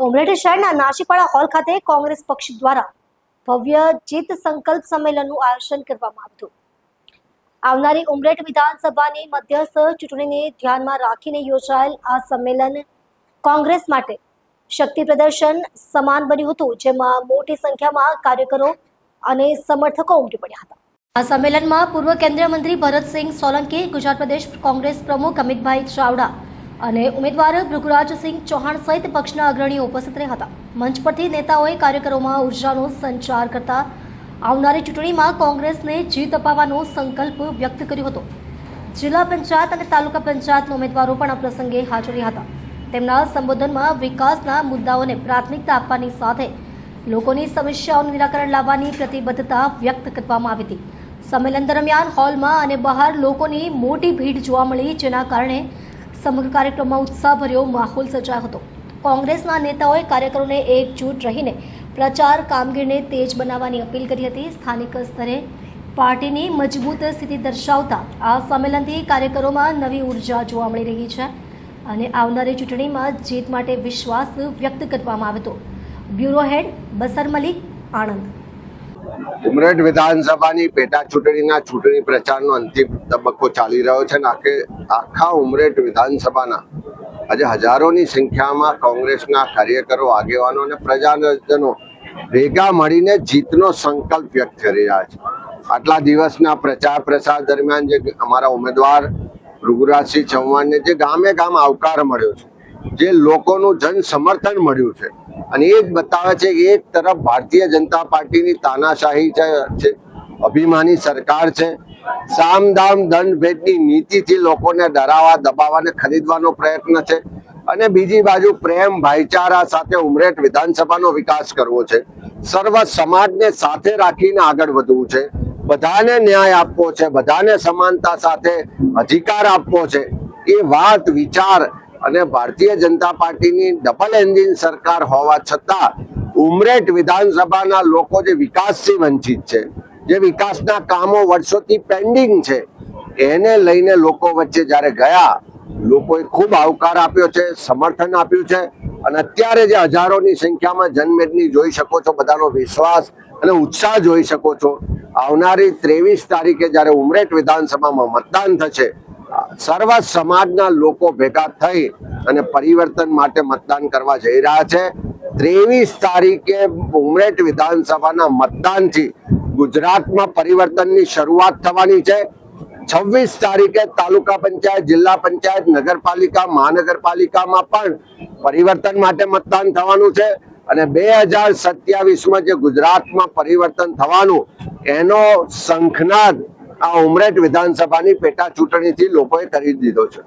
ઉમરેઠ શહેરના નાશીપાડા હોલ ખાતે કોંગ્રેસ પક્ષ દ્વારા ભવ્ય જીત સંકલ્પ સંમેલનનું આયોજન કરવામાં આવ્યું હતું. આવનારી ઉમરેઠ વિધાનસભાની મધ્યસ્થ ચૂંટણીને ધ્યાનમાં રાખીને યોજાયેલ આ સંમેલન કોંગ્રેસ માટે શક્તિ પ્રદર્શન સમાન બન્યું હતું, જેમાં મોટી સંખ્યામાં કાર્યકરો અને સમર્થકો ઉમટી પડ્યા હતા. આ સંમેલનમાં પૂર્વ કેન્દ્રીય મંત્રી ભરતસિંહ સોલંકી, ગુજરાત પ્રદેશ કોંગ્રેસ પ્રમુખ અમિતભાઈ ચાવડા અને ઉમેદવાર ભૃગુરાજસિંહ ચૌહાણ સહિત પક્ષના અગ્રણીઓ ઉપસ્થિત રહ્યા હતા. મંચ પરથી નેતાઓએ કાર્યકરોમાં ઉર્જાનો સંચાર કરતા આવનારી ચૂંટણીમાં કોંગ્રેસને જીત અપાવવાનો સંકલ્પ વ્યક્ત કર્યો હતો. જિલ્લા પંચાયત અને તાલુકા પંચાયતના ઉમેદવારો પણ આ પ્રસંગે હાજર રહ્યા હતા. તેમના સંબોધનમાં વિકાસના મુદ્દાઓને પ્રાથમિકતા આપવાની સાથે લોકોની સમસ્યાઓનું નિરાકરણ લાવવાની પ્રતિબદ્ધતા વ્યક્ત કરવામાં આવી હતી. સંમેલન દરમિયાન હોલમાં અને બહાર લોકોની મોટી ભીડ જોવા મળી, જેના કારણે સમગ્ર કાર્યક્રમમાં ઉત્સાહભર્યો માહોલ સર્જાયો હતો. કોંગ્રેસના નેતાઓએ કાર્યકરોને એકજૂટ રહીને પ્રચાર કામગીરીને તેજ બનાવવાની અપીલ કરી હતી. સ્થાનિક સ્તરે પાર્ટીની મજબૂત સ્થિતિ દર્શાવતા આ સંમેલનથી કાર્યકરોમાં નવી ઉર્જા જોવા મળી રહી છે અને આવનારી ચૂંટણીમાં જીત માટે વિશ્વાસ વ્યક્ત કરવામાં આવ્યો હતો. બ્યુરો હેડ બસર મલિક, આણંદ. ઉમરેઠ વિધાનસભાની પેટા ચૂંટણીના ચૂંટણી પ્રચારનો અંતિમ તબક્કો ચાલી રહ્યો છે. આખા ઉમરેઠ વિધાનસભાના આજે હજારોની સંખ્યામાં કોંગ્રેસના કાર્યકરો, આગેવાનો અને પ્રજાજનો ભેગા મળીને જીતનો સંકલ્પ વ્યક્ત કરી રહ્યા છે. આટલા દિવસના પ્રચાર પ્રસાર દરમિયાન જે અમારા ઉમેદવાર ભૃગુરાજસિંહ ચૌહાણને જે ગામે ગામ આવકાર મળ્યો છે, જે લોકોનું જન સમર્થન મળ્યું છે, અને એ જ બતાવે છે કે એક તરફ ભારતીય જનતા પાર્ટીની તાનાશાહી છે, અભિમાની સરકાર છે, સામ દામ દંડ ભેદની નીતિથી લોકોને ડરાવવા, દબાવવા અને ખરીદવાનો પ્રયત્ન છે, અને બીજી બાજુ પ્રેમ, ભાઈચારા સાથે ઉમરેઠ વિધાનસભાનો વિકાસ કરવો છે, સર્વ સમાજને સાથે રાખીને આગળ વધવું છે, બધાને ન્યાય આપવો છે, બધાને સમાનતા સાથે અધિકાર આપવો છે. એ વાત, વિચાર અને ભારતીય જનતા પાર્ટીની ડબલ એન્જિન સરકાર હોવા છતાં ઉમરેઠ વિધાનસભાના લોકો જે વિકાસથી વંચિત છે, જે વિકાસના કામો વર્ષોથી પેન્ડિંગ છે, એને લઈને લોકો વચ્ચે જ્યારે ગયા, લોકોએ ખૂબ આવકાર આપ્યો છે, સમર્થન આપ્યું છે, અને અત્યારે જે હજારોની સંખ્યામાં જનમેદની જોઈ શકો છો, બધાનો વિશ્વાસ અને ઉત્સાહ જોઈ શકો છો. આવનારી 23 તારીખે જ્યારે ઉમરેઠ વિધાનસભામાં મતદાન થશે, સર્વ સમાજના લોકો ભેગા થઈ અને પરિવર્તન માટે મતદાન કરવા જઈ રહ્યા છે. 23 તારીખે ઉમરેઠ વિધાનસભાના મતદાનથી ગુજરાતમાં પરિવર્તનની શરૂઆત થવાની છે. 26 તારીખે તાલુકા પંચાયત, જિલ્લા પંચાયત, નગરપાલિકા, મહાનગરપાલિકામાં પણ પરિવર્તન માટે મતદાન થવાનું છે, અને 2027માં જે ગુજરાતમાં પરિવર્તન થવાનું એનો શંખનાદ આ ઉમરેઠ વિધાનસભાની પેટા ચૂંટણીથી લોકોએ કરી દીધો છે.